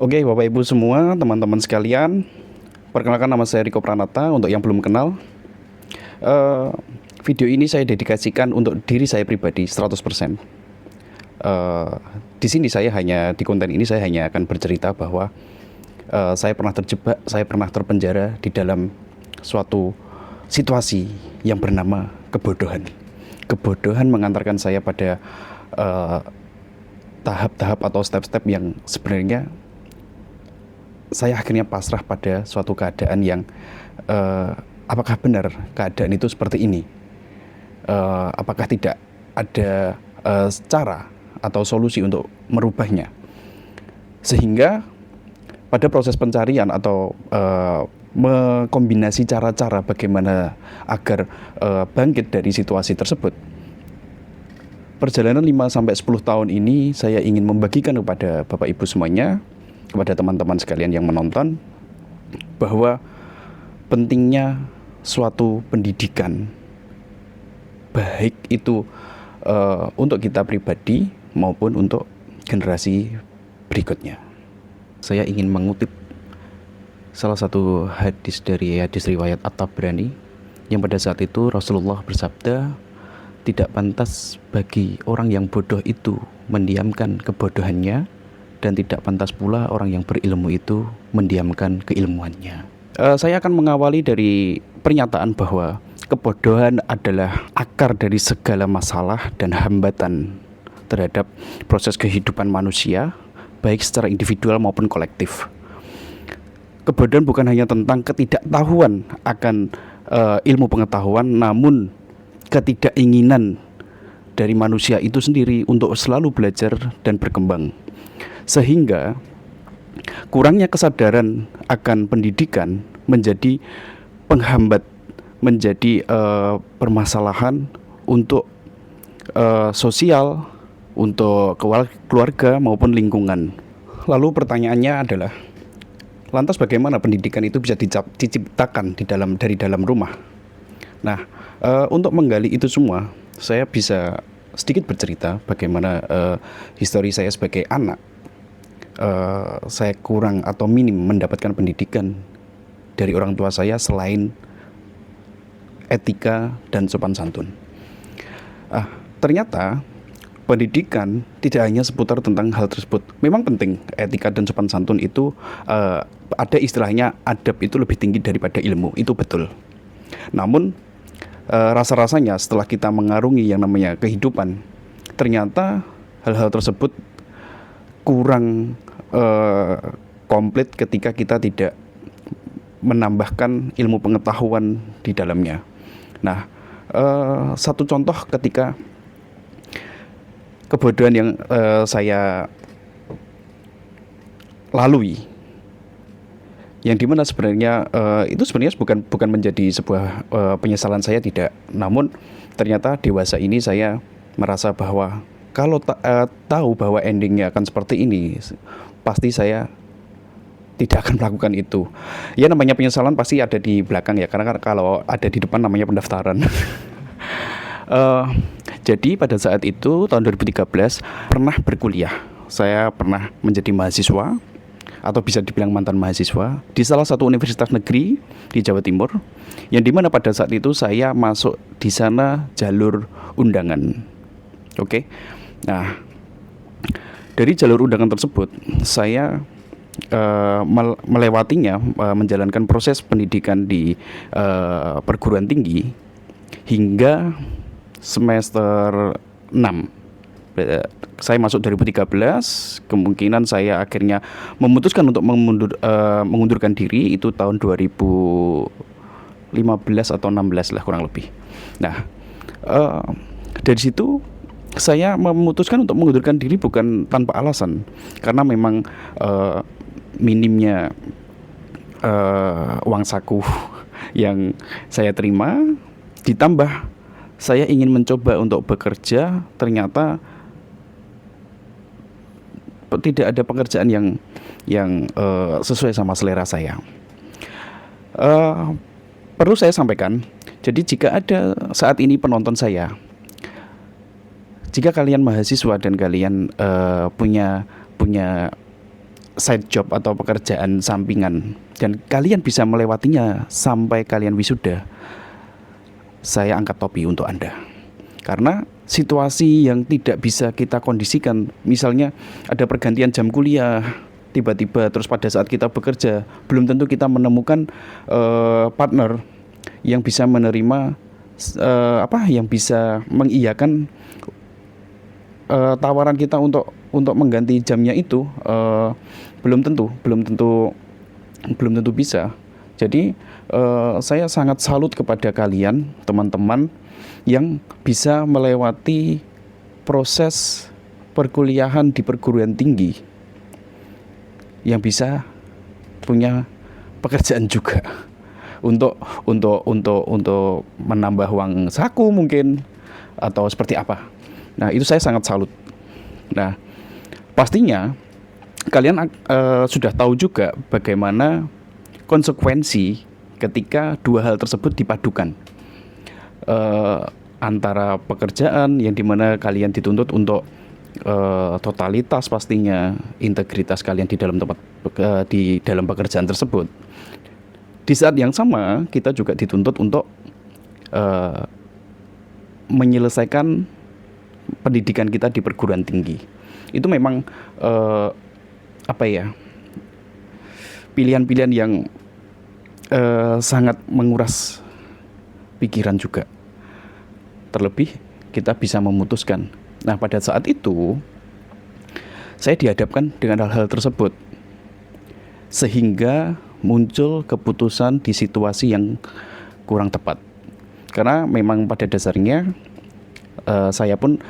Oke, Bapak Ibu semua, teman-teman sekalian, perkenalkan nama saya Riko Pranata. Untuk yang belum kenal, eh, video ini saya dedikasikan untuk diri saya pribadi 100%. Eh, di sini di konten ini saya hanya akan bercerita bahwa saya pernah terjebak, saya pernah terpenjara di dalam suatu situasi yang bernama kebodohan. Kebodohan mengantarkan saya pada eh, tahap-tahap atau step-step yang sebenarnya saya akhirnya pasrah pada suatu keadaan yang apakah benar keadaan itu seperti ini? Apakah tidak ada cara atau solusi untuk merubahnya? Sehingga pada proses pencarian atau mengkombinasi cara-cara bagaimana agar bangkit dari situasi tersebut, perjalanan 5-10 tahun ini saya ingin membagikan kepada Bapak Ibu semuanya, kepada teman-teman sekalian yang menonton, bahwa pentingnya suatu pendidikan, baik itu untuk kita pribadi maupun untuk generasi berikutnya. Saya ingin mengutip salah satu hadis dari hadis riwayat At-Tabrani, yang pada saat itu Rasulullah bersabda, tidak pantas bagi orang yang bodoh itu mendiamkan kebodohannya, dan tidak pantas pula orang yang berilmu itu mendiamkan keilmuannya. Saya akan mengawali dari pernyataan bahwa kebodohan adalah akar dari segala masalah dan hambatan terhadap proses kehidupan manusia, baik secara individual maupun kolektif. Kebodohan bukan hanya tentang ketidaktahuan akan ilmu pengetahuan, namun ketidakinginan dari manusia itu sendiri untuk selalu belajar dan berkembang. Sehingga kurangnya kesadaran akan pendidikan menjadi penghambat, menjadi permasalahan untuk sosial, untuk keluarga maupun lingkungan. Lalu pertanyaannya adalah, lantas bagaimana pendidikan itu bisa diciptakan dari dalam rumah? Nah, untuk menggali itu semua, saya bisa sedikit bercerita bagaimana histori saya sebagai anak. Saya kurang atau minim mendapatkan pendidikan dari orang tua saya selain etika dan sopan santun. Ternyata pendidikan tidak hanya seputar tentang hal tersebut. Memang penting, etika dan sopan santun itu ada istilahnya, adab itu lebih tinggi daripada ilmu, itu betul. Namun rasa-rasanya setelah kita mengarungi yang namanya kehidupan, ternyata hal-hal tersebut kurang komplit ketika kita tidak menambahkan ilmu pengetahuan di dalamnya. Nah, satu contoh ketika kebodohan yang saya lalui, yang dimana sebenarnya itu sebenarnya bukan menjadi sebuah penyesalan saya, tidak. Namun ternyata dewasa ini saya merasa bahwa kalau tahu bahwa endingnya akan seperti ini, pasti saya tidak akan melakukan itu. Ya, namanya penyesalan pasti ada di belakang ya, karena kalau ada di depan namanya pendaftaran. Jadi pada saat itu tahun 2013 pernah berkuliah. Saya pernah menjadi mahasiswa, atau bisa dibilang mantan mahasiswa, di salah satu universitas negeri di Jawa Timur, yang dimana pada saat itu saya masuk di sana jalur undangan. Oke. Nah, dari jalur undangan tersebut saya melewatinya, menjalankan proses pendidikan di perguruan tinggi hingga semester 6. Saya masuk 2013, kemungkinan saya akhirnya memutuskan untuk mengundurkan diri itu tahun 2015 atau 16 lah kurang lebih. Nah, dari situ saya memutuskan untuk mengundurkan diri bukan tanpa alasan, karena memang minimnya uang saku yang saya terima, ditambah saya ingin mencoba untuk bekerja, ternyata tidak ada pekerjaan yang sesuai sama selera saya. Perlu saya sampaikan, jadi jika ada saat ini penonton saya, jika kalian mahasiswa dan kalian punya side job atau pekerjaan sampingan dan kalian bisa melewatinya sampai kalian wisuda, saya angkat topi untuk Anda. Karena situasi yang tidak bisa kita kondisikan, misalnya ada pergantian jam kuliah tiba-tiba, terus pada saat kita bekerja belum tentu kita menemukan partner yang bisa menerima yang bisa mengiyakan tawaran kita untuk mengganti jamnya itu. Belum tentu bisa. Jadi saya sangat salut kepada kalian teman-teman yang bisa melewati proses perkuliahan di perguruan tinggi, yang bisa punya pekerjaan juga untuk menambah uang saku mungkin, atau seperti apa. Nah, itu saya sangat salut. Nah, pastinya kalian sudah tahu juga bagaimana konsekuensi ketika dua hal tersebut dipadukan, antara pekerjaan yang dimana kalian dituntut untuk totalitas, pastinya integritas kalian di dalam pekerjaan tersebut. Di saat yang sama kita juga dituntut untuk menyelesaikan pendidikan kita di perguruan tinggi. Itu memang pilihan-pilihan yang sangat menguras pikiran juga. Terlebih kita bisa memutuskan. Nah, pada saat itu saya dihadapkan dengan hal-hal tersebut, sehingga muncul keputusan di situasi yang kurang tepat. Karena memang pada dasarnya saya pun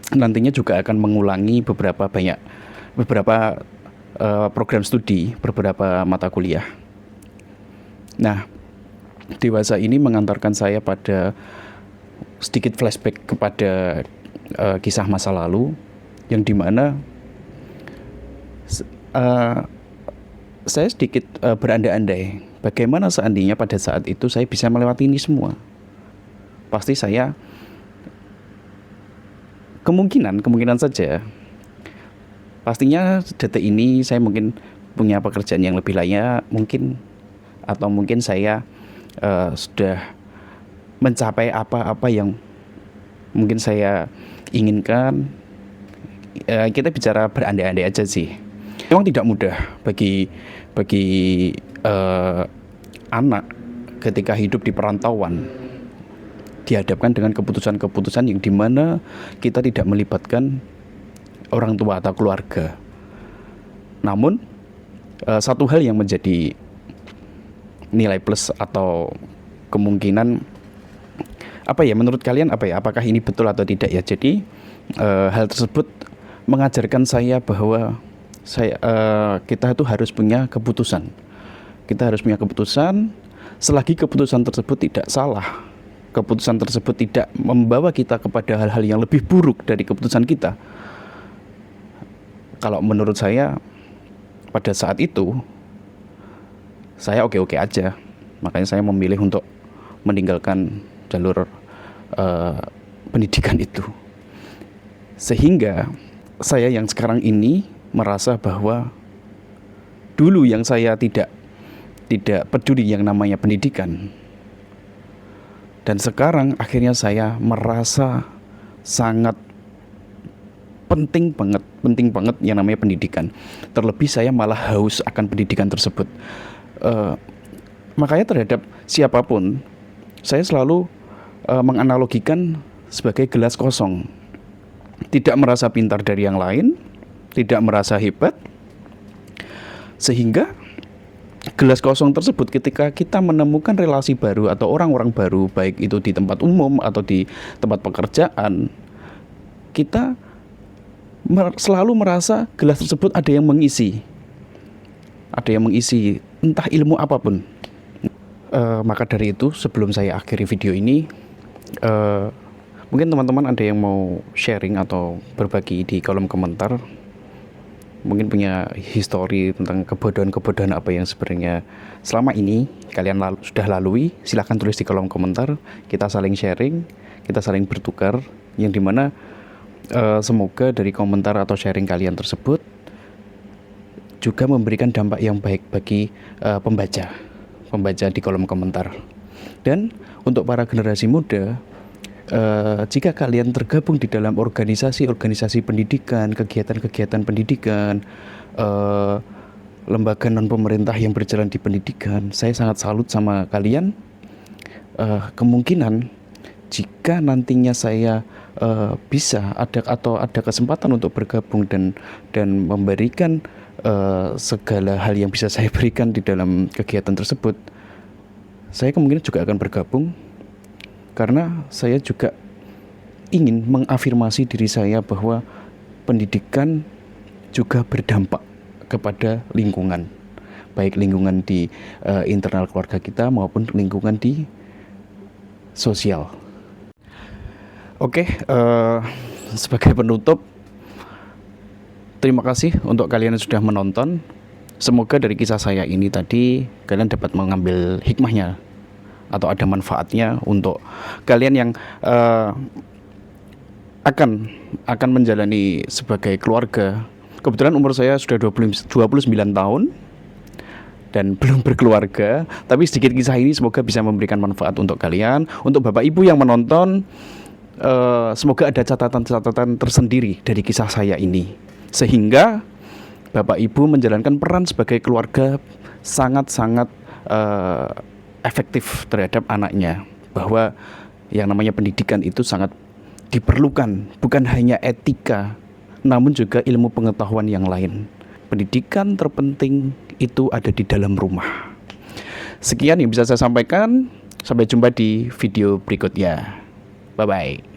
nantinya juga akan mengulangi beberapa program studi, beberapa mata kuliah. Nah, dewasa ini mengantarkan saya pada sedikit flashback kepada kisah masa lalu, yang dimana saya sedikit berandai-andai bagaimana seandainya pada saat itu saya bisa melewati ini semua. Pasti saya kemungkinan saja, pastinya detik ini saya mungkin punya pekerjaan yang lebih layak mungkin, atau mungkin saya sudah mencapai apa-apa yang mungkin saya inginkan. Kita bicara berandai-andai aja sih. Memang tidak mudah bagi anak ketika hidup di perantauan, dihadapkan dengan keputusan-keputusan yang dimana kita tidak melibatkan orang tua atau keluarga. Namun satu hal yang menjadi nilai plus atau kemungkinan menurut kalian apakah ini betul atau tidak ya. Jadi hal tersebut mengajarkan saya bahwa kita itu harus punya keputusan. Kita harus punya keputusan. Selagi keputusan tersebut tidak salah, keputusan tersebut tidak membawa kita kepada hal-hal yang lebih buruk dari keputusan kita, kalau menurut saya pada saat itu saya oke-oke aja. Makanya saya memilih untuk meninggalkan jalur pendidikan itu, sehingga saya yang sekarang ini merasa bahwa dulu yang saya tidak peduli yang namanya pendidikan, dan sekarang akhirnya saya merasa sangat penting banget yang namanya pendidikan. Terlebih saya malah haus akan pendidikan tersebut. Makanya terhadap siapapun saya selalu menganalogikan sebagai gelas kosong. Tidak merasa pintar dari yang lain, tidak merasa hebat, sehingga gelas kosong tersebut ketika kita menemukan relasi baru atau orang-orang baru, baik itu di tempat umum atau di tempat pekerjaan, kita selalu merasa gelas tersebut ada yang mengisi entah ilmu apapun. Maka dari itu, sebelum saya akhiri video ini, mungkin teman-teman ada yang mau sharing atau berbagi di kolom komentar, mungkin punya histori tentang kebodohan-kebodohan apa yang sebenarnya selama ini kalian sudah lalui. Silahkan tulis di kolom komentar, kita saling sharing, kita saling bertukar, yang dimana semoga dari komentar atau sharing kalian tersebut juga memberikan dampak yang baik bagi pembaca di kolom komentar. Dan untuk para generasi muda, jika kalian tergabung di dalam organisasi pendidikan, kegiatan-kegiatan pendidikan, lembaga non pemerintah yang berjalan di pendidikan, saya sangat salut sama kalian. Kemungkinan jika nantinya saya bisa ada kesempatan untuk bergabung dan memberikan segala hal yang bisa saya berikan di dalam kegiatan tersebut, saya kemungkinan juga akan bergabung, karena saya juga ingin mengafirmasi diri saya bahwa pendidikan juga berdampak kepada lingkungan, baik lingkungan di internal keluarga kita maupun lingkungan di sosial. Oke, sebagai penutup, terima kasih untuk kalian yang sudah menonton. Semoga dari kisah saya ini tadi kalian dapat mengambil hikmahnya atau ada manfaatnya untuk kalian yang akan menjalani sebagai keluarga. Kebetulan umur saya sudah 29 tahun dan belum berkeluarga, tapi sedikit kisah ini semoga bisa memberikan manfaat untuk kalian. Untuk Bapak Ibu yang menonton, semoga ada catatan-catatan tersendiri dari kisah saya ini, sehingga Bapak Ibu menjalankan peran sebagai keluarga sangat-sangat efektif terhadap anaknya, bahwa yang namanya pendidikan itu sangat diperlukan, bukan hanya etika, namun juga ilmu pengetahuan yang lain. Pendidikan terpenting itu ada di dalam rumah. Sekian yang bisa saya sampaikan, sampai jumpa di video berikutnya. Bye-bye.